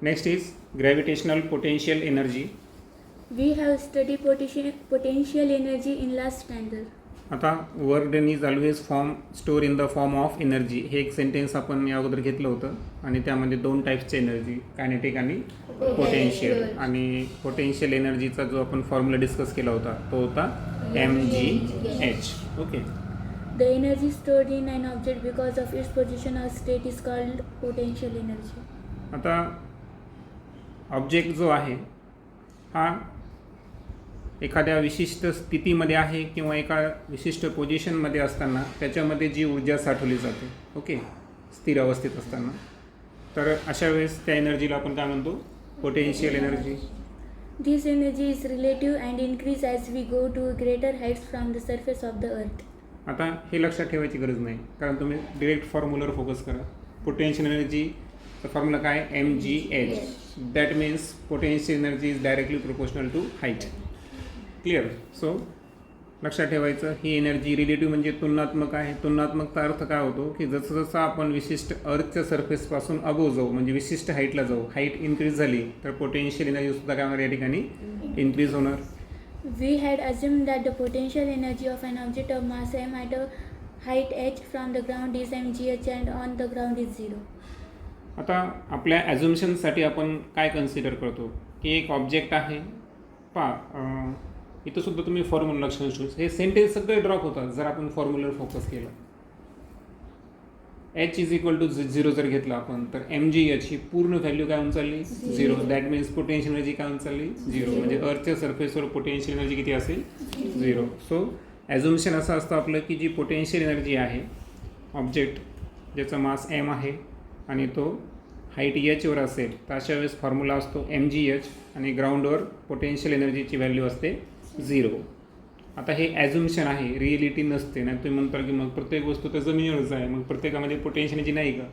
Next is gravitational potential energy. We have studied potential energy in last standard. आता work done is always store in the form of energy हे एक sentence आपण या अगोदर घेतलं होतं आणि त्यामध्ये दोन टाईप्सची एनर्जी कायनेटिक आणि पोटेन्शियल. आणि पोटेन्शियल एनर्जीचा जो आपण फॉर्म्युला डिस्कस केला होता तो होता mgh. Okay. The energy stored in an object because of its position or state is called potential energy. आता ऑब्जेक्ट जो आहे हा एखाद्या विशिष्ट स्थितीमध्ये आहे किंवा एका विशिष्ट पोझिशनमध्ये असताना त्याच्यामध्ये जी ऊर्जा साठवली जाते, ओके, स्थिर अवस्थेत असताना, तर अशा वेळेस त्या एनर्जीला आपण काय म्हणतो? Potential energy. This energy is relative and increase as we go to greater heights from the surface of the earth. आता हे लक्षात ठेवायची गरज नाही, कारण तुम्ही डिरेक्ट फॉर्म्युलावर फोकस करा. पोटेन्शियल एनर्जीचा फॉर्म्युला काय? mgh. That means potential energy is directly proportional to height. Clear? So लक्षात ठेवायचं, ही एनर्जी रिलेटिव्ह म्हणजे तुलनात्मक आहे. तुलनात्मकचा अर्थ काय होतो की जसं जसं आपण विशिष्ट अर्थच्या सरफेसपासून अबोव जाऊ, म्हणजे विशिष्ट हाईटला जाऊ, हाईट इन्क्रीज झाली तर पोटेन्शियल एनर्जीसुद्धा काय होणार? या ठिकाणी इन्क्रीज होणार. We had assumed that the potential energy of an object of mass m at a height h from the ground is mgh and on the ground is 0. आता आपल्या ॲझम्पशनसाठी आपण काय कन्सिडर करतो की एक ऑब्जेक्ट आहे. इथं सुद्धा तुम्ही फॉर्म्युला लक्षात ठेवू. हे सेंटेन्स सगळे ड्रॉप होतात जर आपण फॉर्म्युलावर फोकस केला. h इज इक्वल टू 0 जर घेतला आपण तर mgh ही पूर्ण व्हॅल्यू काय होऊन चालली? 0. दॅट मीन्स पोटेन्शियल एनर्जी काय होऊन चालली? 0. म्हणजे अर्थच्या सरफेसवर पोटेन्शियल एनर्जी किती असेल? 0. सो ॲझम्पशन असं असतं आपलं की जी पोटेन्शियल एनर्जी आहे ऑब्जेक्ट ज्याचा मास m आहे आणि तो हाईट hवर असेल तर अशा वेळेस फॉर्म्युला असतो mgh आणि ग्राउंडवर पोटेन्शियल एनर्जीची व्हॅल्यू असते 0. आता हे ॲझम्पशन आहे, रिअलिटी नसते. नाही तुम्ही म्हणता की मग प्रत्येक वस्तू तर जमिनीवरच आहे, मग प्रत्येकामध्ये पोटेन्शियल एनर्जी नाही का?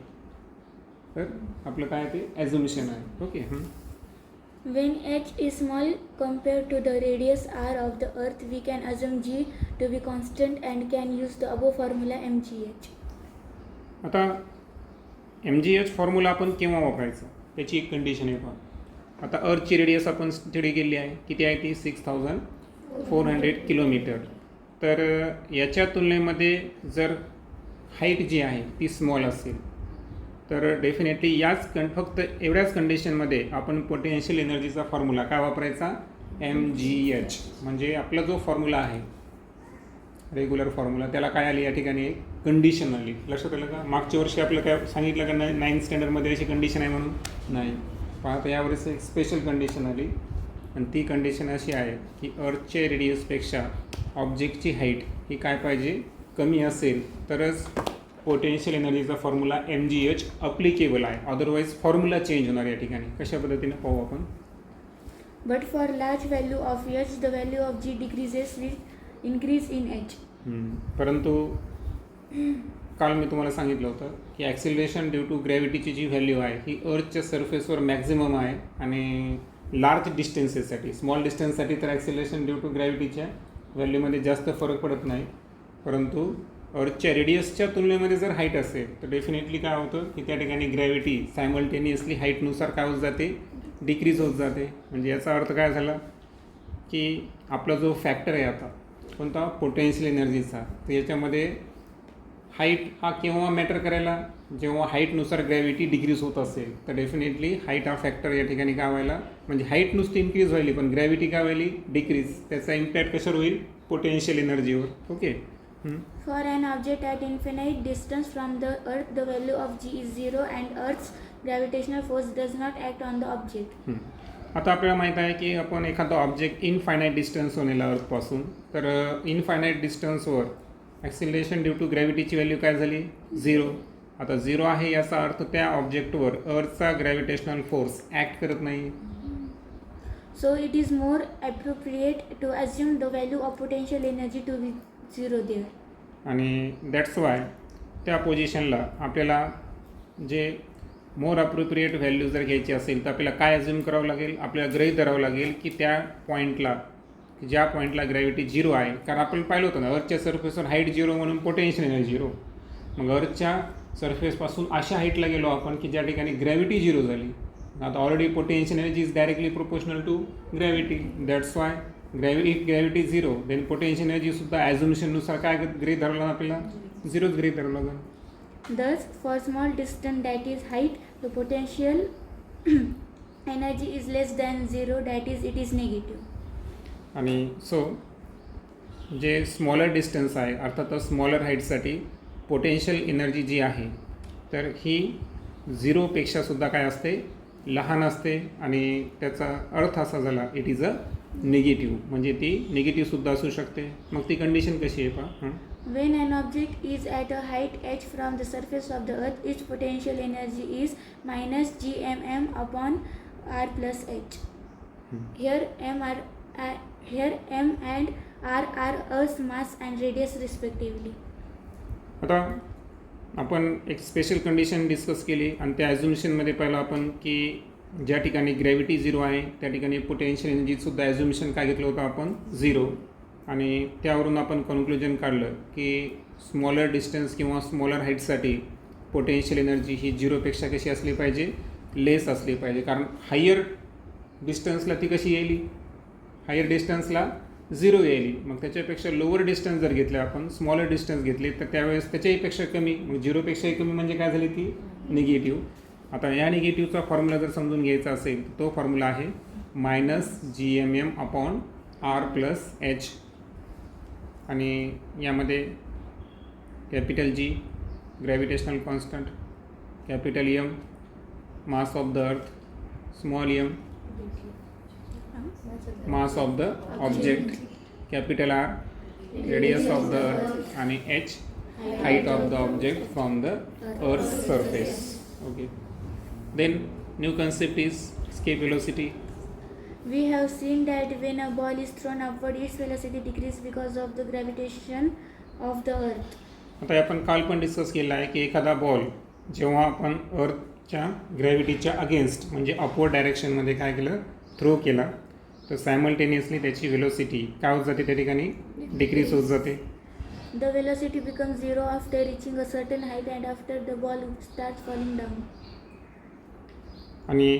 तर आपलं काय ते ॲझम्पशन आहे. Okay. When h is small compared to the radius r of the earth, we can assume g to be constant and can use the above formula mgh. आता mgh फॉर्म्युला आपण केव्हा वापरायचं त्याची एक कंडिशन आहे. पहा, आता अर्थची रेडियस आपण स्टडी केली आहे, किती आहे ती? 6400 किलोमीटर. तर याच्या तुलनेमध्ये जर हाईट जी आहे ती स्मॉल असेल तर डेफिनेटली फक्त एवढ्याच कंडिशनमध्ये आपण पोटेन्शियल एनर्जीचा फॉर्म्युला काय वापरायचा? mgh. म्हणजे आपला जो फॉर्म्युला आहे रेग्युलर फॉर्म्युला त्याला काय आली या ठिकाणी? कंडिशन आली. लक्षात आलं का? मागच्या वर्षी आपलं काय सांगितलं का? 9th स्टँडर्डमध्ये अशी कंडिशन आहे म्हणून नाही. पाहता यावेळेस एक स्पेशल कंडिशन आली आणि ती कंडिशन अशी आहे की अर्थच्या रेडियसपेक्षा ऑब्जेक्टची हाईट ही काय पाहिजे? कमी असेल तरच पोटेन्शियल एनर्जीचा फॉर्म्युला mgh अप्लिकेबल आहे. अदरवाईज फॉर्म्युला चेंज होणार या ठिकाणी. कशा पद्धतीने पाहू आपण. But for large value of h, the value of g decreases with increase in h. परंतु काल मी तुम्हाला सांगितलं होतं की ॲक्सिलरेशन ड्यू टू ग्रॅव्हिटीची जी व्हॅल्यू आहे ही अर्थच्या सरफेसवर मॅक्झिमम आहे आणि लार्ज डिस्टन्सेससाठी, स्मॉल डिस्टन्ससाठी तर ॲक्सिलरेशन ड्यू टू ग्रॅव्हिटीच्या व्हॅल्यूमध्ये जास्त फरक पडत नाही. परंतु अर्थच्या रेडियसच्या तुलनेमध्ये जर हाईट असेल तर डेफिनेटली काय होतं की त्या ठिकाणी ग्रॅव्हिटी सायमल्टेनियसली हाईटनुसार काय होत जाते? डिक्रीज होत जाते. म्हणजे याचा अर्थ काय झाला की आपला जो फॅक्टर आहे आता कोणता? पोटेन्शियल एनर्जीचा, तर याच्यामध्ये हाईट हा केव्हा मॅटर करायला? जेव्हा हाईटनुसार ग्रॅव्हिटी डिक्रीज होत असेल तर डेफिनेटली हाईट हा फॅक्टर या ठिकाणी काय व्हायला? म्हणजे हाईट नुसती इन्क्रीज व्हायली पण ग्रॅव्हिटी काय व्हायली? डिक्रीज. त्याचा इम्पॅक्ट कशावर होईल? पोटेन्शियल एनर्जीवर. Okay. For an object at infinite distance from the earth, the value of g is 0 and earth's gravitational force does not act on the object. आता आपल्याला माहीत आहे की आपण एखादा ऑब्जेक्ट इनफायनाईट डिस्टन्सवर नेला अर्थपासून, तर इनफायनाईट डिस्टन्सवर ॲक्सिलरेशन ड्यू टू ग्रॅव्हिटीची व्हॅल्यू काय झाली? 0. आता 0 आहे याचा अर्थ त्या ऑब्जेक्टवर अर्थचा ग्रॅव्हिटेशनल फोर्स ॲक्ट करत नाही. So it is more appropriate to assume the value of potential energy to be 0 there. आणि दॅट्स वाय त्या पोझिशनला आपल्याला जे मोर अप्रोप्रिएट व्हॅल्यू जर घ्यायची असेल तर आपल्याला काय अज्युम करावं लागेल? आपल्याला गृहीत धरावं लागेल की त्या पॉईंटला, ज्या पॉईंटला ग्रॅव्हिटी 0 आहे, कारण आपण पाहिलं होतं ना अर्थच्या सरफेसवर हाईट 0 म्हणून पोटेन्शियल एनर्जी 0. मग अर्थच्या सरफेसपासून अशा हाईटला गेलो आपण की ज्या ठिकाणी ग्रॅव्हिटी 0 झाली आता already potential energy is directly proportional to gravity. That's why if gravity zero then potential एनर्जीसुद्धा ॲझम्शननुसार काय गृहीत धरलं लागेल आपल्याला, झिरोच गृहीत धरलं लागेल. Thus, for small distance that is height, the potential energy is less than 0, that is it is negative. आणि सो जे स्मॉलर डिस्टन्स आहे अर्थातच स्मॉलर हाईटसाठी पोटेन्शियल एनर्जी जी आहे तर ही झिरोपेक्षासुद्धा काय असते, लहान असते. आणि त्याचा अर्थ असा झाला इट इज अ निगेटिव्ह, म्हणजे ती निगेटिव्हसुद्धा असू शकते. मग ती कंडिशन कशी आहे पहा. When an object is at a height h from the surface of the earth, its potential energy is minus gmm upon r plus h. Here m and r are Earth's mass and radius respectively. आता आपण एक special condition discuss केली आणि त्या ॲझ्युम्शनमध्ये पहिलं आपण की ज्या ठिकाणी ग्रॅव्हिटी झिरो आहे त्या ठिकाणी पोटेन्शियल एनर्जीसुद्धा ॲझ्युम्शन काय घेतलं होतं आपण, झिरो. आणि त्यावरून आपण कन्क्लुजन काढलं की स्मॉलर डिस्टन्स किंवा स्मॉलर हाईटसाठी पोटेन्शियल एनर्जी ही झिरोपेक्षा कशी असली पाहिजे, लेस असली पाहिजे. कारण हायर डिस्टन्सला ती कशी येईल, हायर डिस्टन्सला झिरो येईल. मग त्याच्यापेक्षा लोअर डिस्टन्स जर घेतले आपण, स्मॉलर डिस्टन्स घेतले तर त्यावेळेस त्याच्याहीपेक्षा कमी, मग झिरोपेक्षाही कमी म्हणजे काय झाली ती निगेटिव्ह. आता या निगेटिव्हचा फॉर्म्युला जर समजून घ्यायचा असेल तर तो फॉर्म्युला आहे -gmm upon r plus h. आणि यामध्ये capital G gravitational constant, capital M mass of the earth, small m mass of the object, capital R radius of the earth आणि h height of the object from the earth surface. Okay. Then new concept is escape velocity. We have seen that when a ball is thrown upward, its velocity decreases because of the gravitation of the earth. आता आपण काल पण discuss केलं आहे की एखादा ball जेव्हा आपण अर्थच्या ग्रॅव्हिटीच्या अगेन्स्ट म्हणजे अपवर्ड डायरेक्शनमध्ये काय केलं, थ्रो केला तर सायमल्टेनियसली त्याची वेलोसिटी काय होत जाते, त्या ठिकाणी डिक्रीज होत जाते. The velocity becomes zero after reaching a certain height and after the ball starts falling down. आणि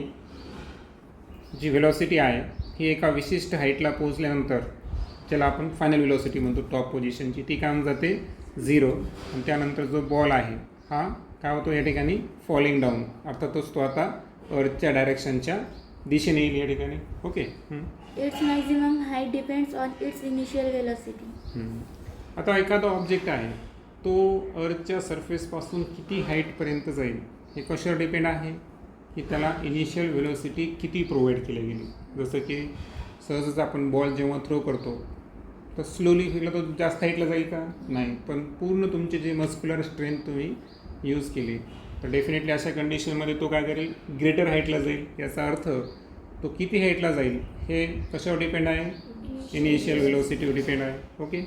जी वेलॉसिटी आहे ही एका विशिष्ट हाईटला पोहोचल्यानंतर ज्याला आपण फायनल वेलॉसिटी म्हणतो टॉप पोझिशनची, ती काय होऊन जाते झिरो. आणि त्यानंतर जो बॉल आहे हा काय होतो या ठिकाणी फॉलिंग डाऊन, अर्थातच तो आता अर्थच्या डायरेक्शनच्या दिशेने येईल या ठिकाणी. Okay. Its maximum height depends on its initial velocity. आता एखादा ऑब्जेक्ट आहे तो अर्थच्या सरफेसपासून किती हाईटपर्यंत जाईल हे कशावर डिपेंड आहे की त्याला इनिशियल वेलोसिटी किती प्रोव्हाइड केली गेली. जसं की सहजच आपण बॉल जेव्हा थ्रो करतो तर स्लोली फिरला तो जास्त हाईटला जाईल का, नाही. पण पूर्ण तुमचे जे मस्क्युलर स्ट्रेंथ तुम्ही यूज केली तर डेफिनेटली अशा कंडिशनमध्ये तो काय करेल, ग्रेटर हाईटला जाईल. याचा अर्थ तो किती हाईटला जाईल हे कशावर डिपेंड आहे, इनिशियल वेलोसिटीवर डिपेंड आहे. Okay.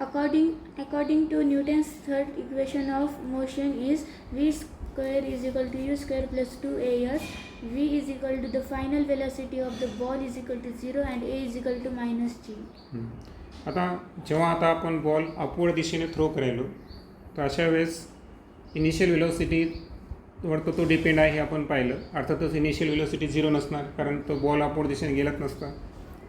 According to Newton's third equation of motion is v square is equal to u square plus 2as. V is equal to the final velocity of the ball is equal to 0 and a is equal to -g. आता जेव्हा आपण ball upward दिशेने throw करायलो तर अशा वेळेस initial वेलोसिटीवर तो depend आहे हे आपण पाहिलं. अर्थातच इनिशियल वेलोसिटी झिरो नसणार कारण तो बॉल अपवर्ड दिशेने गेलाच नसता.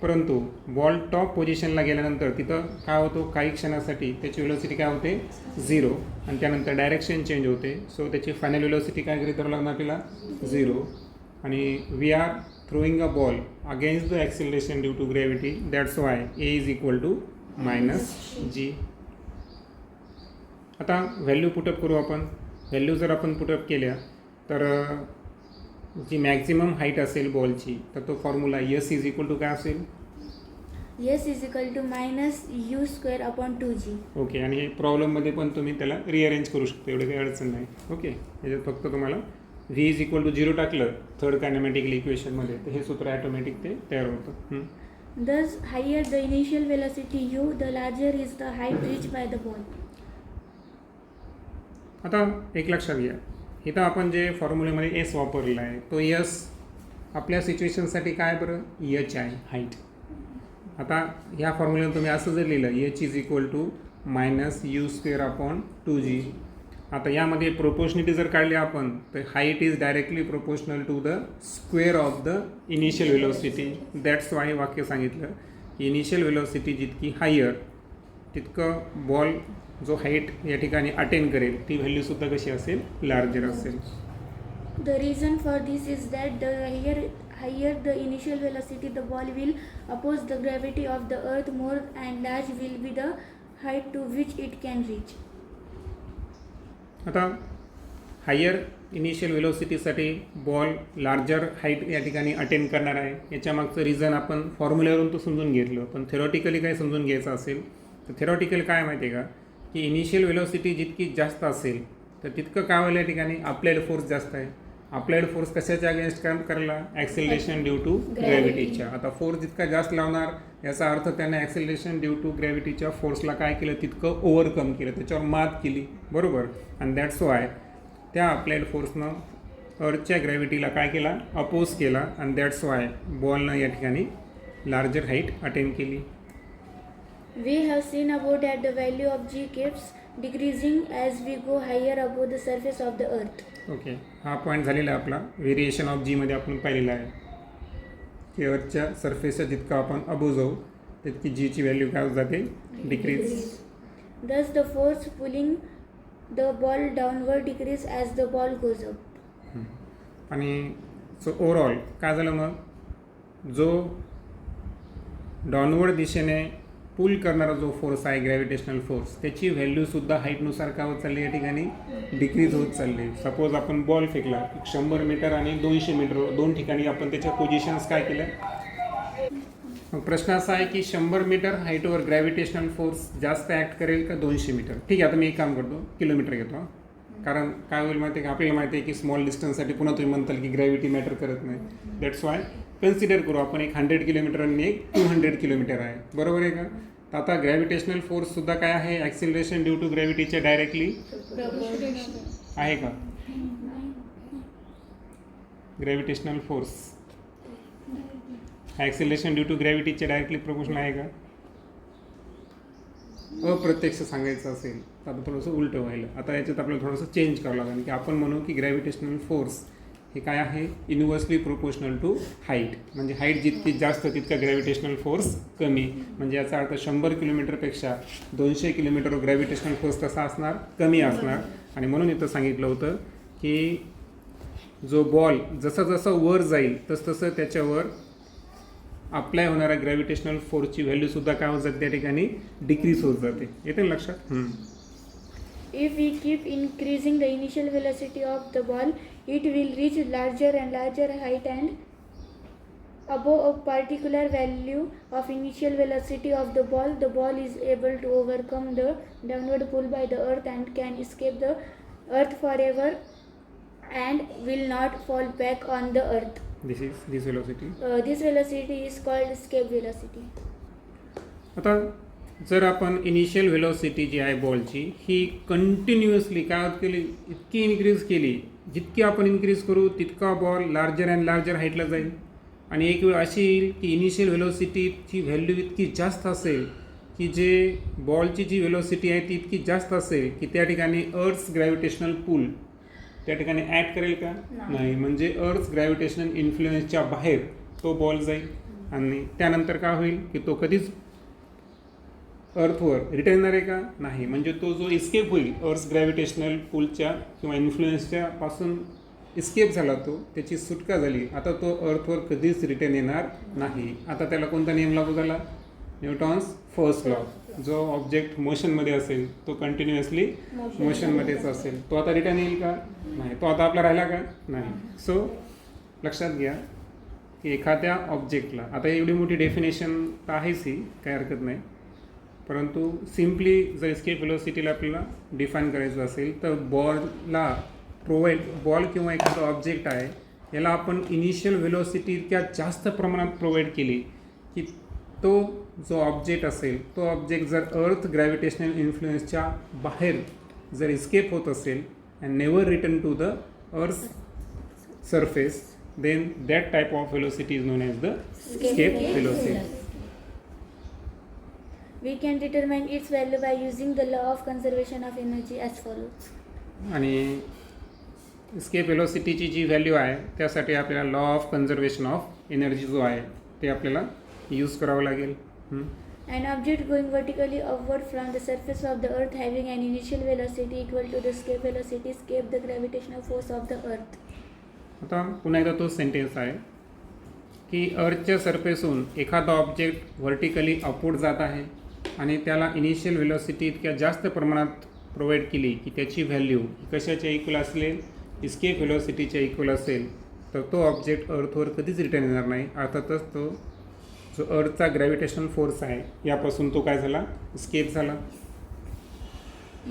परंतु बॉल टॉप पोझिशनला गेल्यानंतर तिथं काय होतो, काही क्षणासाठी त्याची वेलोसिटी काय होते झिरो आणि त्यानंतर डायरेक्शन चेंज होते. सो त्याची फायनल वेलोसिटी काय करीत धरावं लागणार आपल्याला, झिरो. आणि we are throwing a ball against the acceleration due to gravity, that's why a is equal to -g. आता व्हॅल्यू पुटअप करू आपण. व्हॅल्यू जर आपण पुटअप केल्या तर जी मॅक्झिमम हाईट असेल बॉलची तर तो formula s is equal to काय असेल, s is equal to -u square upon 2g. Okay. आणि हे प्रॉब्लेममध्ये पण तुम्ही त्याला रिअरेंज करू शकता, एवढे काही अडचण नाही. ओके. याच्यात फक्त तुम्हाला v इज इक्वल टू 0 टाकलं थर्ड कायनेमॅटिकल इक्वेशनमध्ये तर हे सूत्र ॲटोमॅटिक ते तयार होतं. Thus, higher the initial velocity u, the larger is the height reached by the ball. आता एक लक्षात घ्या, इथं आपण जे फॉर्म्युलेमध्ये s वापरलेला आहे तो s आपल्या सिच्युएशनसाठी काय बरं h आहे हाईट. आता ह्या फॉर्म्युलेनं तुम्ही असं जर लिहिलं h is equal to -u square upon 2g आता यामध्ये प्रोपोर्शनिटी जर काढली आपण तर height is directly proportional to the square of the initial velocity. That's why वाक्य सांगितलं की इनिशियल वेलोसिटी जितकी हायर तितकं बॉल जो हाईट या ठिकाणी अटेन करेल ती व्हॅल्यूसुद्धा कशी असेल, लार्जर असेल. The reason for this is that the higher the initial velocity, the ball will oppose the gravity of the earth more, and large will be the height to which it can reach. आता higher initial वेलोसिटीसाठी ball larger height या ठिकाणी attain करणार आहे. याच्या मागचं reason आपण फॉर्म्युल्यावरून तो समजून घेतलं, पण थेरॉटिकली काय समजून घ्यायचं असेल तर थेरॉटिकल काय माहिती आहे का, की इनिशियल वेलोसिटी जितकी जास्त असेल तर तितकं काय होईल या ठिकाणी अप्लाइड फोर्स जास्त आहे. अप्लाइड फोर्स कशाच्या अगेन्स्ट काम करायला, ॲक्सेलरेशन ड्यू टू ग्रॅव्हिटीच्या. आता फोर्स जितका जास्त लावणार याचा अर्थ त्याने ॲक्सेलरेशन ड्यू टू ग्रॅव्हिटीच्या फोर्सला काय केलं, तितकं ओव्हरकम केलं, त्याच्यावर मात केली, बरोबर. आणि दॅट्स वाय त्या अप्लाइड फोर्सनं अर्थच्या ग्रॅव्हिटीला काय केला, अपोज केला, आणि दॅट्स वाय बॉलनं या ठिकाणी लार्जर हाईट अटेन केली. We have seen above that the value of g keeps decreasing as we go higher above the surface of the earth. Okay, हा point झालेला आहे आपला. व्हेरिएशन ऑफ जीमध्ये आपण पाहिलेला आहे की अर्थच्या सरफेसच्या जितकं आपण अबो जाऊ तितकी जीची व्हॅल्यू काय होत जाते, decrease. Thus the force pulling the ball downward decrease as the ball goes up. आणि सो ओव्हरऑल काय झालं मग, जो डाऊनवर्ड दिशेने पुल करणारा जो फोर्स आहे ग्रॅव्हिटेशनल फोर्स त्याची व्हॅल्यूसुद्धा हाईटनुसार काय होत चालली या ठिकाणी, डिक्रीज होत चालली. सपोज आपण बॉल फेकला 100 मीटर आणि 200 मीटर दोन ठिकाणी आपण त्याच्या पोझिशन्स काय केल्या. मग प्रश्न असा आहे की 100 मीटर हाईटवर ग्रॅव्हिटेशनल फोर्स जास्त ॲक्ट करेल का 200 मीटर. ठीक आहे, आता मी एक काम करतो, किलोमीटर घेतो. कारण काय होईल माहिती आहे का, आपल्याला माहिती आहे की स्मॉल डिस्टन्ससाठी पुन्हा तुम्ही म्हणताल की ग्रॅव्हिटी मॅटर करत नाही. दॅट्स वाय कन्सिडर करू आपण एक 100 किलोमीटर आणि एक 200 किलोमीटर आहे, बरोबर आहे का. तर आता ग्रॅव्हिटेशनल फोर्ससुद्धा काय आहे, ॲक्सिलरेशन ड्यू टू ग्रॅव्हिटीच्या डायरेक्टली आहे का. Gravitational force acceleration due to ग्रॅव्हिटीच्या डायरेक्टली प्रोपोर्शनल आहे का. अप्रत्यक्ष सांगायचं असेल तर आता थोडंसं उलटं व्हायला. आता याच्यात आपल्याला थोडंसं चेंज करावं लागेल की आपण म्हणू की ग्रॅव्हिटेशनल फोर्स हे काय आहे, इन्व्हर्सली प्रोपोर्शनल टू हाईट. म्हणजे हाईट जितकी जास्त तितका ग्रॅव्हिटेशनल फोर्स कमी. म्हणजे याचा अर्थ 100 किलोमीटरपेक्षा 200 किलोमीटरवर ग्रॅव्हिटेशनल फोर्स कसा असणार, कमी असणार. आणि म्हणून इथं सांगितलं होतं की जो बॉल जसं जसं वर जाईल तसं त्याच्यावर अप्लाय होणाऱ्या ग्रॅव्हिटेशनल फोर्सची व्हॅल्यूसुद्धा काय होत जाते त्या ठिकाणी, डिक्रीज होत जाते. येते ना लक्षात. If we keep increasing the initial velocity of the ball, it will reach larger and larger height, and above a particular value of initial velocity of the ball is able to overcome the downward pull by the earth and can escape the earth forever and will not fall back on the earth. This velocity. This velocity is called escape velocity. आता जर आपण initial velocity जी आहे बॉलची ही continuously काय केली, इतकी increase केली, जितकी आपण इन्क्रीज करू तितका बॉल लार्जर अँड लार्जर हाईटला जाईल. आणि एक वेळ अशी येईल की इनिशियल वेलोसिटीची व्हॅल्यू इतकी जास्त असेल की जे बॉलची जी वेलोसिटी आहे ती इतकी जास्त असेल की त्या ठिकाणी अर्थ्स ग्रॅव्हिटेशनल पूल त्या ठिकाणी ॲक्ट करेल का, नाही. म्हणजे अर्थ्स ग्रॅव्हिटेशनल इन्फ्लुएन्सच्या बाहेर तो बॉल जाईल. आणि त्यानंतर काय होईल की तो कधीच अर्थवर रिटर्न येणार आहे का, नाही. म्हणजे तो जो इस्केप होईल अर्थ्स ग्रॅव्हिटेशनल पूलच्या किंवा इन्फ्लुएन्सच्या पासून इस्केप झाला, तो त्याची सुटका झाली, आता तो अर्थवर कधीच रिटर्न येणार नाही. आता त्याला कोणता नियम लागू झाला, न्यूटन्स फर्स्ट लॉ. जो ऑब्जेक्ट मोशनमध्ये असेल तो कंटिन्युअसली मोशनमध्येच असेल, तो आता रिटर्न येईल का, नाही. तो आता आपला राहिला का, नाही. सो लक्षात घ्या की एखाद्या ऑब्जेक्टला, आता एवढी मोठी डेफिनेशन तर आहेच ही, काही हरकत नाही, परंतु सिम्पली जर एस्केप वेलोसिटीला आपल्याला डिफाईन करायचं असेल तर बॉल किंवा एखादा ऑब्जेक्ट आहे याला आपण इनिशियल वेलोसिटी इतक्या जास्त प्रमाणात प्रोव्हाइड केली की तो जो ऑब्जेक्ट असेल तो ऑब्जेक्ट जर अर्थ ग्रॅव्हिटेशनल इन्फ्लुएन्सच्या बाहेर जर एस्केप होत असेल and never return to the earth surface, then that type of velocity is known as the escape velocity. We can determine its value by using the law of conservation of energy as follows. आणि escape वेलोसिटीची जी value आहे त्यासाठी आपल्याला law of conservation of energy जो आहे ते आपल्याला use करावं लागेल. An object going vertically upward from the surface of the earth having an initial velocity equal to the escape velocity escape the gravitational force of the earth. आता पुन्हा एकदा तो सेंटेन्स आहे की अर्थच्या सरफेसहून एखादा ऑब्जेक्ट व्हर्टिकली अपवर्ड जात आहे आणि त्याला इनिशियल व्हेलॉसिटी इतक्या जास्त प्रमाणात प्रोव्हाइड केली की त्याची व्हॅल्यू कशाच्या इक्वल असेल, इस्केप व्हेलॉसिटीच्या इक्वल असेल, तर तो ऑब्जेक्ट अर्थवर कधीच रिटर्न येणार नाही. अर्थातच तो जो अर्थचा ग्रॅव्हिटेशनल फोर्स आहे यापासून तो काय झाला, इस्केप झाला.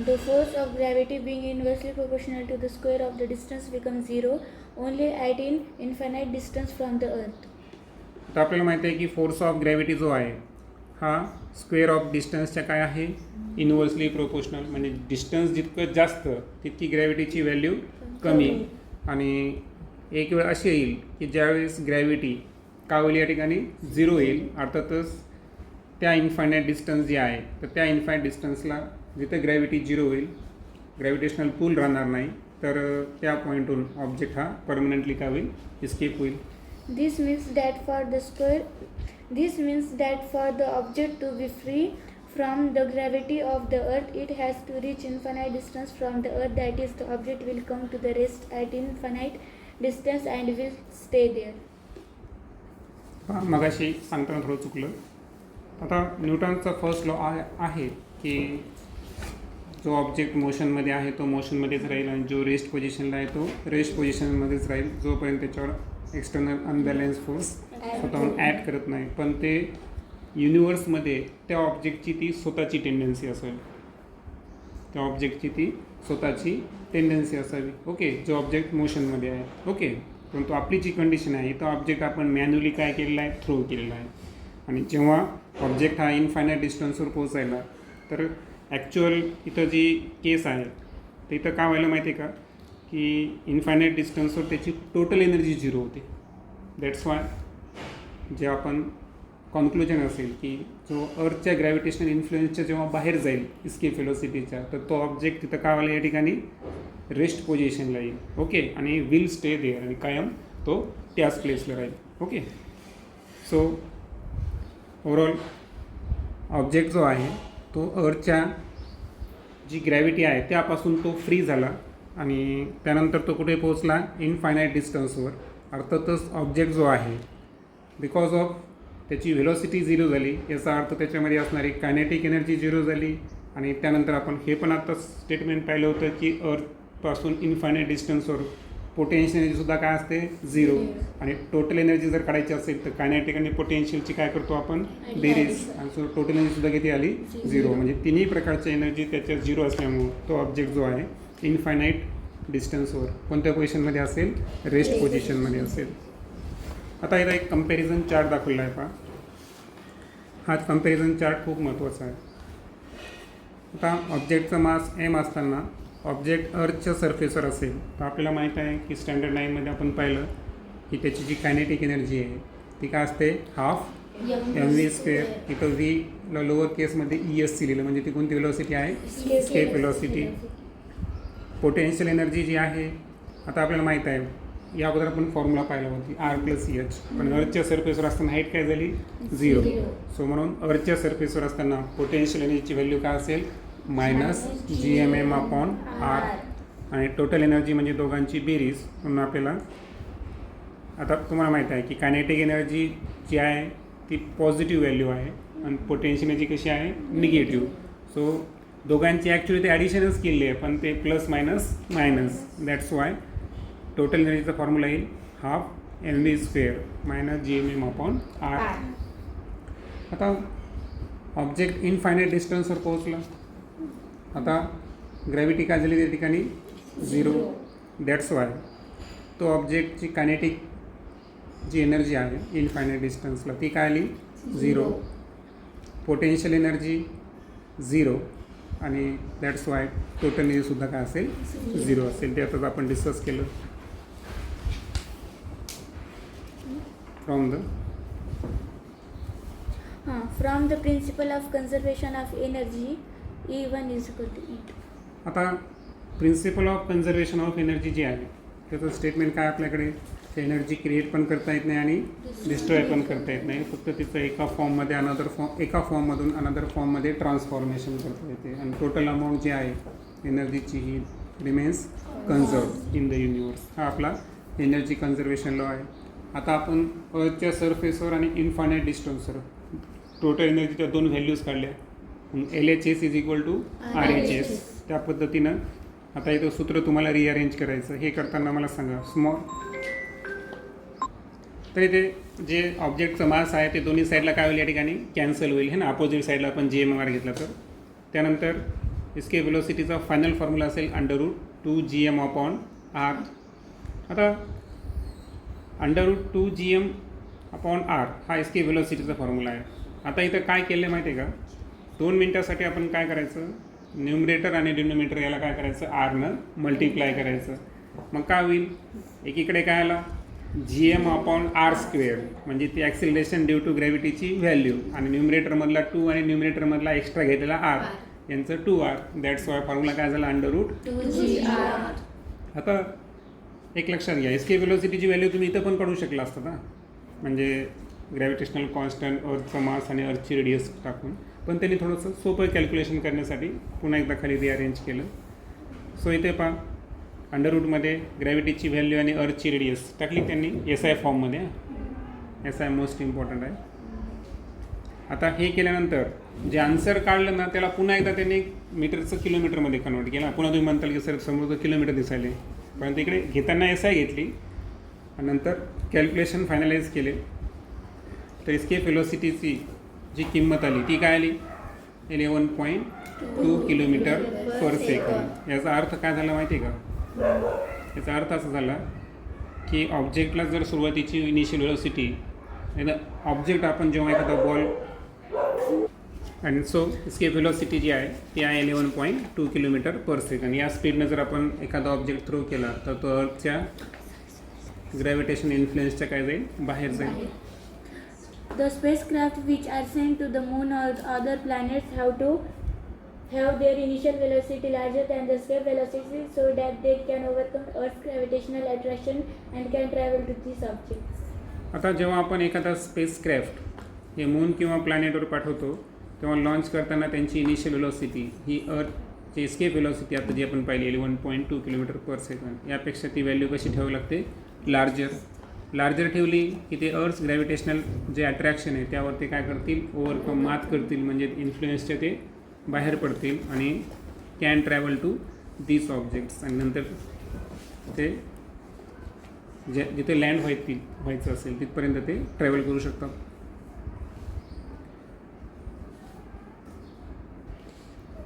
The force of gravity being inversely proportional to the square of the distance becomes zero only at an infinite distance from the earth. तर आपल्याला माहिती आहे की फोर्स ऑफ ग्रॅव्हिटी जो आहे हा स्क्वेअर ऑफ डिस्टन्सच्या काय आहे, इनव्हर्सली प्रोपोर्शनल. म्हणजे डिस्टन्स जितकं जास्त तितकी ग्रॅव्हिटीची व्हॅल्यू कमी. आणि एक वेळ अशी येईल की ज्यावेळेस ग्रॅव्हिटी काय होईल या ठिकाणी झिरो येईल. अर्थातच त्या इन्फायनाईट डिस्टन्स जे आहे तर त्या इन्फायनाईट डिस्टन्सला जिथं ग्रॅव्हिटी झिरो होईल, ग्रॅव्हिटेशनल पूल राहणार नाही, तर त्या पॉईंटहून ऑब्जेक्ट हा परमनंटली काय होईल, इस्केप होईल. This means that for the object to be free from the gravity of the earth, it has to reach infinite distance from the earth. That is, the object will come to the rest at infinite distance and will stay there. मगाशी सांगताना थोडं चुकलं. आता न्यूटनचा first law आहे की जो object मोशनमध्ये आहे तो मोशनमध्येच राहील आणि जो रेस्ट पोझिशनला आहे तो रेस्ट पोझिशनमध्येच राहील जोपर्यंत त्याच्यावर एक्सटर्नल अनबॅलन्स फोर्स स्वतःहून ॲड करत नाही. पण ते युनिवर्समध्ये त्या ऑब्जेक्टची ती स्वतःची टेंडन्सी असेल, त्या ऑब्जेक्टची ती स्वतःची टेंडन्सी असावी. ओके, जो ऑब्जेक्ट मोशनमध्ये आहे. ओके, परंतु आपली जी कंडिशन आहे तो ऑब्जेक्ट आपण मॅन्युअली काय केलेला आहे, थ्रो केलेला आहे. आणि जेव्हा ऑब्जेक्ट हा इनफायनाईट डिस्टन्सवर पोहोचायला, तर ॲक्च्युअल इथं जी केस आहे तर इथं काय व्हायला माहिती आहे का की इनफायनाईट डिस्टन्सवर त्याची टोटल एनर्जी झिरो होते. दॅट्स वाय जे आपण कॉन्क्लुजन असेल की जो अर्थच्या ग्रॅव्हिटेशनल इन्फ्लुएन्सच्या जेव्हा बाहेर जाईल इस्केप वेलोसिटीच्या, तर तो ऑब्जेक्ट तिथं काय व्हायला या ठिकाणी रेस्ट पोझिशनला येईल. ओके, आणि विल स्टे देअर आणि कायम तो त्याच प्लेसला राहील. ओके, सो ओव्हरऑल ऑब्जेक्ट जो आहे तो अर्थच्या जी ग्रॅव्हिटी आहे त्यापासून तो फ्री झाला आणि त्यानंतर तो कुठे पोहोचला, इनफायनाईट डिस्टन्सवर. अर्थातच ऑब्जेक्ट जो आहे बिकॉज ऑफ त्याची व्हेलॉसिटी झिरो झाली, याचा अर्थ त्याच्यामध्ये असणारी कायनेटिक एनर्जी झिरो झाली. आणि त्यानंतर आपण हे पण आता स्टेटमेंट पाहिलं होतं की अर्थपासून इनफायनाईट डिस्टन्सवर पोटेन्शियल एनर्जीसुद्धा काय असते, झिरो. आणि टोटल एनर्जी जर काढायची असेल तर कायनेटिक आणि पोटेन्शियलची काय करतो आपण, बेरीज. आणि सो टोटल एनर्जीसुद्धा किती आली, झिरो. म्हणजे तिन्ही प्रकारची एनर्जी त्याच्यात झिरो असल्यामुळं तो ऑब्जेक्ट जो आहे इनफायनाईट डिस्टन्सवर कोणत्या पोझिशनमध्ये असेल, रेस्ट पोझिशनमध्ये असेल. आता इथं एक कंपॅरिझन चार्ट दाखवला आहे पहा. हा कंपॅरिझन चार्ट खूप महत्त्वाचा आहे. आता ऑब्जेक्टचं मास m असताना ऑब्जेक्ट अर्थच्या सरफेसवर असेल तर आपल्याला माहीत आहे की स्टँडर्ड 9मध्ये आपण पाहिलं की त्याची जी कायनेटिक एनर्जी आहे ती काय असते, हाफ mv². इथं व्हीला लोअर केसमध्ये ESC लिहिलं म्हणजे ती कोणती वेलॉसिटी आहे, स्केप वेलॉसिटी. पोटेन्शियल एनर्जी जी आहे, आता आपल्याला माहीत आहे या अगोदर आपण फॉर्म्युला पाहिला होती R+EH. पण अर्थच्या सरफेसवर असताना हाईट काय झाली, झिरो. सो म्हणून अर्थच्या सरफेसवर असताना पोटेन्शियल एनर्जीची व्हॅल्यू काय असेल, -gmm/r. आणि टोटल एनर्जी म्हणजे दोघांची बेरीज. म्हणून आपल्याला आता तुम्हाला माहीत आहे की कायनेटिक एनर्जी जी आहे ती पॉझिटिव्ह व्हॅल्यू आहे आणि पोटेन्शियल एनर्जी कशी आहे, निगेटिव्ह. सो दोघांची ॲक्च्युली ते ॲडिशनच केली आहे पण ते plus minus minus. That's why total एनर्जीचा फॉर्म्युला येईल हाफ mv² -gmm/r. आता ऑब्जेक्ट इनफायनाईट डिस्टन्सवर पोहोचला. आता ग्रॅव्हिटी काय झाली त्या ठिकाणी, झिरो. दॅट्स वाय तो ऑब्जेक्टची कायनेटिक जी एनर्जी आहे इनफायनाईट डिस्टन्सला ती काय आली, झिरो. पोटेन्शियल एनर्जी झिरो आणि दॅट्स वाय टोटल एनर्जीसुद्धा काय असेल, झिरो असेल. ते आताच आपण डिस्कस केलं. From the principle of conservation of energy, E1 is equal to E2. आता principle of conservation of energy जे आहे त्याचं स्टेटमेंट काय आपल्याकडे, एनर्जी क्रिएट पण करता येत नाही आणि डिस्ट्रॉय पण करता येत नाही, फक्त तिचं एका फॉर्ममध्ये एका फॉर्ममधून अनदर फॉर्ममध्ये ट्रान्सफॉर्मेशन करता येते आणि टोटल अमाऊंट जी आहे एनर्जीची ही remains conserve in the universe. हा आपला एनर्जी कन्झर्वेशन लॉ आहे. आता आपण अर्थच्या सरफेसवर आणि इन्फायनाईट डिस्टन्सवर टोटल एनर्जीच्या 2 व्हॅल्यूज काढल्या. LHS is equal to RHS. त्या पद्धतीनं आता इथं सूत्र तुम्हाला रिअरेंज करायचं. हे करताना मला सांगा तर इथे जे ऑब्जेक्टचं मास आहे ते दोन्ही साईडला काय होईल या ठिकाणी कॅन्सल होईल है ना. अपोजिट साईडला आपण GMR घेतला तर त्यानंतर इसके वेलोसिटीचा फायनल फॉर्म्युला असेल √2gm/r. आता √2gm/r हा इसके वेलोसिटीचा फॉर्म्युला आहे. आता इथं काय केलं माहिती आहे का, 2 मिनटासाठी आपण काय करायचं, न्यूमरेटर आणि डिनोमिनेटर याला काय करायचं rनं मल्टिप्लाय करायचं. मग काय होईल, एकीकडे काय आला gm/r² म्हणजे ती ॲक्सिलरेशन ड्यू टू ग्रॅव्हिटीची व्हॅल्यू आणि न्यूमरेटरमधला 2 आणि न्यूमरेटरमधला एक्स्ट्रा घेतलेला r यांचं 2r. दॅट्स वाय फॉर्म्युला काय झाला √2gr. आता एक लक्षात घ्या, इसके वेलोसिटीची व्हॅल्यू तुम्ही इथं पण काढू शकला असता ना, म्हणजे ग्रॅव्हिटेशनल कॉन्स्टंट, अर्थचा मास आणि अर्थची रेडियस टाकून, पण त्यांनी थोडंसं सोपं कॅल्क्युलेशन करण्यासाठी पुन्हा एकदा खाली रिअरेंज केलं. सो इथे पहा अंडररूटमध्ये ग्रॅव्हिटीची व्हॅल्यू आणि अर्थची रेडियस टाकली त्यांनी SI फॉर्ममध्ये. SI मोस्ट इम्पॉर्टंट आहे. आता हे केल्यानंतर जे आन्सर काढलं ना त्याला पुन्हा एकदा त्यांनी मीटरचं किलोमीटरमध्ये कन्वर्ट केलं. पुन्हा तुम्ही म्हणताल की सर समोर तर किलोमीटर दिसायले, परंतु इकडे घेताना SI घेतली आणि नंतर कॅल्क्युलेशन फायनलाइज केले तर इसके वेलोसिटीची जी किंमत आली ती काय आली 11.2 किलोमीटर पर सेकंड. याचा अर्थ काय झाला माहिती आहे का, याचा अर्थ असा झाला की ऑब्जेक्टला जर सुरुवातीची इनिशियल वेलोसिटी ऑब्जेक्ट आपण जेव्हा एखादा बॉल आणि सो इसकी वेलोसिटी जी आहे ती आहे 11.2 किलोमीटर पर सेकंड. या स्पीडनं जर आपण एखादा ऑब्जेक्ट थ्रो केला तर तो अर्थच्या ग्रॅव्हिटेशन इन्फ्लुएन्सच्या काय जाईल, बाहेर जाईल. The spacecraft which are sent to the moon or other planets have to have their initial velocity larger than the escape velocity so that they can overcome Earth's gravitational attraction and can travel to these objects. आता जेव्हा आपण एखादा spacecraft हे moon किंवा प्लॅनेटवर पाठवतो तेव्हा launch करताना त्यांची इनिशियल वेलोसिटी ही अर्थची एस्केप वेलोसिटी आता जी आपण पाहिली 11.2 किलोमीटर पर सेकंड, यापेक्षा ती व्हॅल्यू कशी ठेवावी लागते, लार्जर ठेवली की ते अर्थ्स ग्रॅव्हिटेशनल जे अट्रॅक्शन आहे त्यावर ते काय करतील, ओव्हरकम मात करतील, म्हणजे इन्फ्लुएन्सचे ते बाहेर पडतील आणि can travel to this objects. आणि नंतर ते जिथे लँड व्हायचं असेल तिथपर्यंत ते ट्रॅव्हल करू शकतात.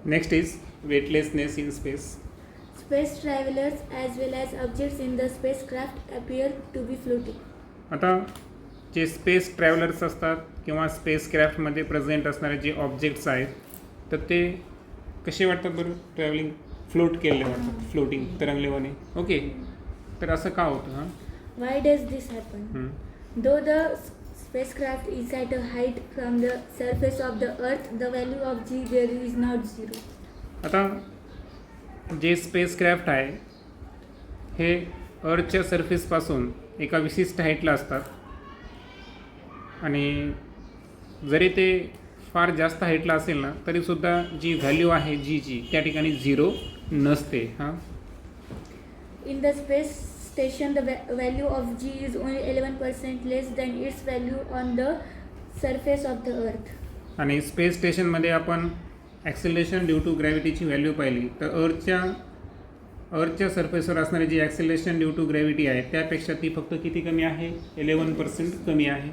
Next is weightlessness in space. Space travelers as well as objects in the spacecraft appear to be floating. आता जे स्पेस ट्रॅव्हलर्स असतात किंवा स्पेसक्राफ्टमध्ये प्रेझेंट असणारे जे ऑब्जेक्ट्स आहेत तर ते कसे वाटतात बरं, ट्रॅव्हलिंग फ्लोट केलेले वाटतात, फ्लोटिंग तरंगलेवाने. ओके, तर असं का होतं हां. Why does this happen? Though the spacecraft is at a height from the surface of the Earth, the value of g there is not 0. आता जे स्पेसक्राफ्ट आहे हे अर्थच्या सरफेसपासून एका विशिष्ट हाईटला असतात आणि जरी ते फार जास्त हाईटला असेल ना तरीसुद्धा जी व्हॅल्यू आहे जीची त्या ठिकाणी 0 नसते. हां, In the space station, the value of g is only 11% less than its value on the surface of the Earth. आणि स्पेस स्टेशनमध्ये आपण ॲक्सिलरेशन ड्यू टू ग्रॅव्हिटीची व्हॅल्यू पाहिली तर अर्थच्या सरफेसवर असणारी जी ॲक्सिलरेशन ड्यू टू ग्रॅव्हिटी आहे त्यापेक्षा ती फक्त किती कमी आहे, 11% कमी आहे.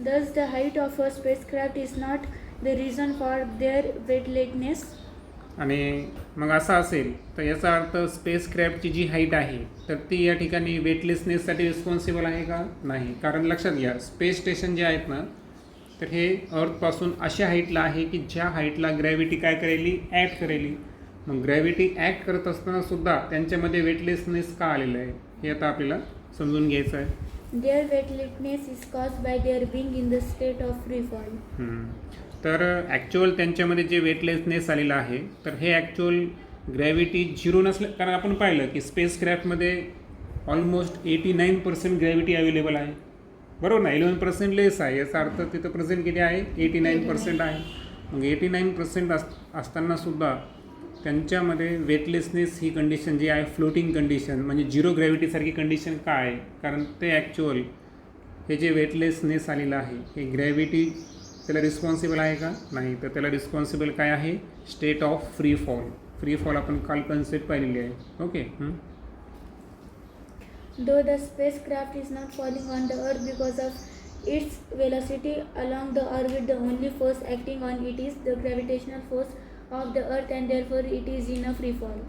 Thus, the height of a spacecraft is not the reason for their weightlessness. आणि मग असं असेल तर याचा अर्थ स्पेसक्राफ्टची जी हाईट आहे तर ती या ठिकाणी वेटलेसनेससाठी रिस्पॉन्सिबल आहे का, नाही. कारण लक्षात घ्या स्पेस स्टेशन जे आहेत ना तर हे अर्थपासून अशा हाईटला आहे की ज्या हाईटला ग्रॅव्हिटी काय करेली, ॲक्ट करेली. मग ग्रॅव्हिटी ॲक्ट करत असताना सुद्धा त्यांच्यामध्ये वेटलेसनेस का आलेलं आहे हे आता आपल्याला समजून घ्यायचं आहे. Their weightlessness is caused by their being in the state of free fall. तर ॲक्च्युअल त्यांच्यामध्ये जे वेटलेसनेस आलेलं आहे तर हे ॲक्च्युअल ग्रॅव्हिटी 0 नसल्या, कारण आपण पाहिलं की स्पेसक्राफ्टमध्ये ऑलमोस्ट 89% ग्रॅव्हिटी अवेलेबल आहे, बरोबर ना. 11% लेस आहे, याचा अर्थ तिथं प्रेझेंट किती आहे, 89% आहे. मग 89% असतानासुद्धा त्यांच्यामध्ये वेटलेसनेस ही कंडिशन जी आहे, फ्लोटिंग कंडिशन म्हणजे 0 ग्रॅव्हिटीसारखी कंडिशन का आहे, कारण ते ॲक्च्युअल हे जे वेटलेसनेस आलेलं आहे हे ग्रॅव्हिटी त्याला रिस्पॉन्सिबल आहे का, नाही. तर त्याला रिस्पॉन्सिबल काय आहे, state of free fall. Free fall आपण काल कन्सेप्ट पाहिलेली आहे. Okay. Though the spacecraft is not falling on the Earth because of its velocity along the orbit, the only force acting on it is the gravitational force of the Earth and therefore it is in a free fall.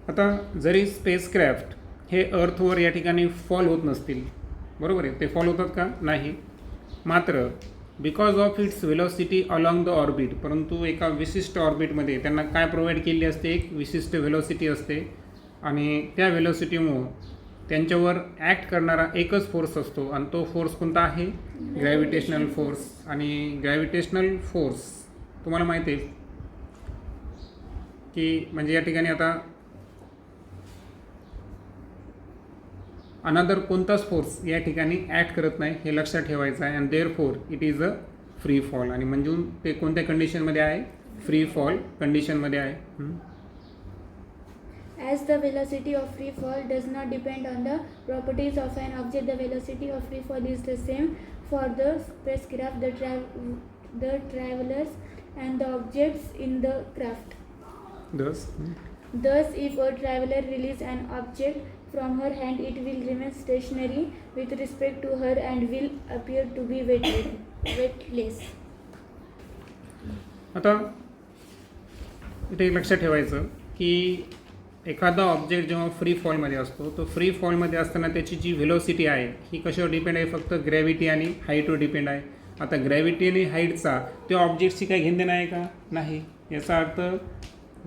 आता जरी spacecraft हे अर्थवर या ठिकाणी fall होत नसतील, बरोबर आहे, ते फॉल होतात का, नाही. मात्र because of its velocity along the orbit, परंतु एका विशिष्ट ऑर्बिटमध्ये त्यांना काय प्रोव्हाइड केली असते, एक विशिष्ट वेलॉसिटी असते आणि त्या वेलॉसिटीमुळं त्यांच्यावर ॲक्ट करणारा एकच फोर्स असतो आणि तो फोर्स कोणता आहे, ग्रॅव्हिटेशनल फोर्स. आणि ग्रॅव्हिटेशनल फोर्स तुम्हाला माहिती आहे की म्हणजे या ठिकाणी आता अनदर कोणताच फोर्स या ठिकाणी ॲक्ट करत नाही, हे लक्षात ठेवायचं आहे. आणि therefore it is a free fall, आणि म्हणजे ते कोणत्या कंडिशनमध्ये आहे, फ्री फॉल कंडिशनमध्ये आहे. As the velocity of free fall does not depend on the properties of an object, the velocity of free fall is the same for the spacecraft, the travelers, and the objects in the craft. Thus, if a traveler releases an object from her hand, it will remain stationary with respect to her and will appear to be weightless. आता इथे लक्षात ठेवायचं की एखादा object जेव्हा free फॉलमध्ये असतो, तो free फॉलमध्ये असताना त्याची जी व्हेलॉसिटी आहे ही कशावर डिपेंड आहे, फक्त ग्रॅव्हिटी आणि हाईटवर डिपेंड आहे. आता ग्रॅव्हिटी आणि हाईटचा त्या ऑब्जेक्टची काही घेणं आहे का, नाही. याचा अर्थ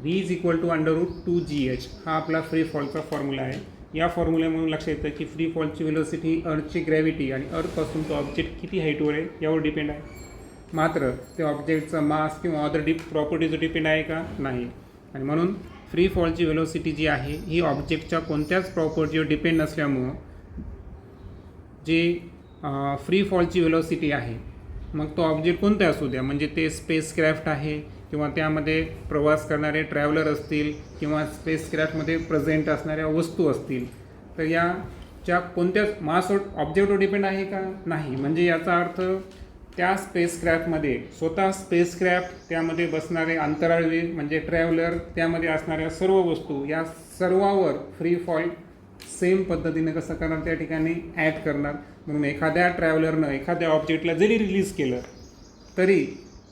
v is equal to √2gh हा आपला फ्री फॉलचा फॉर्म्युला आहे. या फॉर्म्युल्यामधून लक्षात येतं की फ्री फॉलची व्हेलॉसिटी अर्थची ग्रॅव्हिटी आणि अर्थपासून तो ऑब्जेक्ट किती हाईटवर आहे यावर डिपेंड आहे. मात्र त्या ऑब्जेक्टचा मास किंवा अदर प्रॉपर्टीजवर डिपेंड आहे का, नाही. आणि म्हणून फ्री फॉलची व्हेलॉसिटी जी आहे ही ऑब्जेक्टच्या कोणत्याच प्रॉपर्टीवर डिपेंड नसल्यामुळं जी फ्री फॉलची व्हेलॉसिटी आहे, मग तो ऑब्जेक्ट कोणता असू द्या, म्हणजे ते स्पेसक्राफ्ट आहे किंवा त्यामध्ये प्रवास करणारे ट्रॅव्हलर असतील किंवा स्पेसक्राफ्टमध्ये प्रेझेंट असणाऱ्या वस्तू असतील, तर याच्या कोणत्याच मास ऑब्जेक्टवर डिपेंड आहे का, नाही. म्हणजे याचा अर्थ त्या स्पेसक्राफ्टमध्ये स्वतः स्पेसक्राफ्ट, त्यामध्ये बसणारे अंतराळवीर म्हणजे ट्रॅव्हलर, त्यामध्ये असणाऱ्या सर्व वस्तू, या सर्वावर फ्री फॉल सेम पद्धतीने कसं करणार, त्या ठिकाणी ॲक्ट करणार. म्हणून एखाद्या ट्रॅव्हलरनं एखाद्या ऑब्जेक्टला जरी रिलीज केलं तरी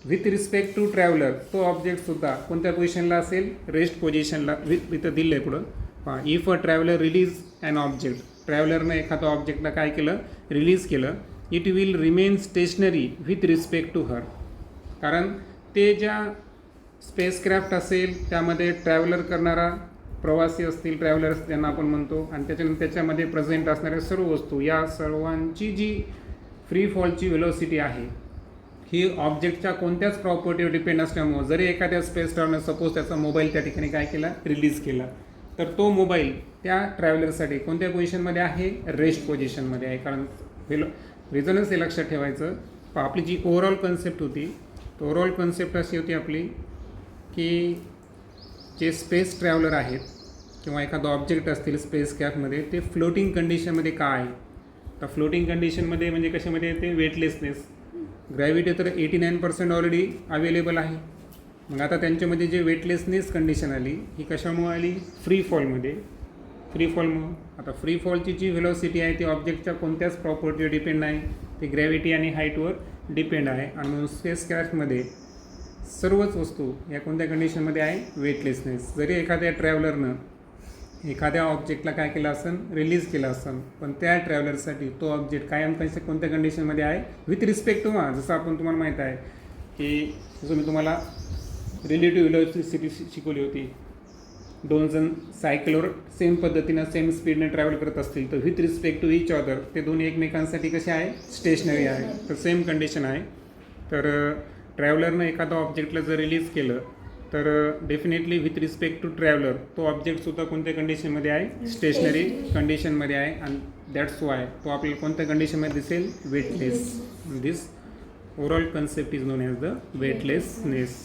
विथ रिस्पेक्ट टू ट्रॅव्हलर तो ऑब्जेक्टसुद्धा कोणत्या पोझिशनला असेल, रेस्ट पोझिशनला. इथं दिलं आहे पुढं, if a traveller release an object, ट्रॅव्हलरनं एखाद्या ऑब्जेक्टला काय केलं, रिलीज केलं, it will remain stationary with respect to her. कारण ते ज्या स्पेसक्राफ्ट असेल त्यामध्ये ट्रॅव्हलर करणारा प्रवासी असतील, ट्रॅव्हलर्स त्यांना आपण म्हणतो, आणि त्याच्यामध्ये प्रेझेंट असणाऱ्या सर्व वस्तू, या सर्वांची जी फ्री फॉलची व्हेलॉसिटी आहे ही ऑब्जेक्टच्या कोणत्याच प्रॉपर्टीवर डिपेंड असल्यामुळं जरी एखाद्या स्पेसक्राफ्टनं सपोज त्याचा मोबाईल त्या ठिकाणी काय केला, रिलीज केला, तर तो मोबाईल त्या ट्रॅव्हलरसाठी कोणत्या पोझिशनमध्ये आहे, रेस्ट पोझिशनमध्ये आहे. कारण रिझनच हे लक्षात ठेवायचं. आपली जी ओव्हरऑल कन्सेप्ट होती, तो ओव्हरऑल कन्सेप्ट अशी होती आपली की जे स्पेस ट्रॅव्हलर आहेत किंवा एखादं ऑब्जेक्ट असतील स्पेसक्राफ्टमध्ये, ते फ्लोटिंग कंडिशनमध्ये का आहे. तर फ्लोटिंग कंडिशनमध्ये म्हणजे कशामध्ये येते, वेटलेसनेस. ग्रॅव्हिटी तर 89% ऑलरेडी अवेलेबल आहे. मग आता त्यांच्यामध्ये जे वेटलेसनेस कंडिशन आली ही कशामुळे आली, फ्री फॉलमध्ये. फ्री फॉलमुळं आता फ्री फॉलची जी व्हेलॉसिटी आहे ती ऑब्जेक्टच्या कोणत्याच प्रॉपर्टीवर डिपेंड नाही, ती ग्रॅव्हिटी आणि हाईटवर डिपेंड आहे. आणि म्हणून स्पेसक्राफ्टमध्ये सर्वच वस्तू या कोणत्या कंडिशनमध्ये आहे, वेटलेसनेस. जरी एखाद्या ट्रॅव्हलरनं एखाद्या ऑब्जेक्टला काय केलं असेल, रिलीज केलं असेल, पण त्या ट्रॅव्हलरसाठी तो ऑब्जेक्ट कायम कोणत्या कंडिशनमध्ये आहे, विथ रिस्पेक्ट टू जसं आपण तुम्हाला माहीत आहे की जसं मी तुम्हाला रिलेटिव्ह व्हेलॉसिटी शिकवली होती. 2 जण सायकलवर सेम पद्धतीनं सेम स्पीडने ट्रॅव्हल करत असतील तर with respect to each other ते दोन्ही एकमेकांसाठी कसे आहे, स्टेशनरी आहे. तर सेम कंडिशन आहे. तर ट्रॅव्हलरनं एखादा ऑब्जेक्टला जर रिलीज केलं तर definitely with respect to traveller तो ऑब्जेक्टसुद्धा कोणत्या कंडिशनमध्ये आहे, स्टेशनरी कंडिशनमध्ये आहे. आणि दॅट्स वाय तो आपल्याला कोणत्या कंडिशनमध्ये दिसेल, weightless. This overall concept is non as the weightlessness.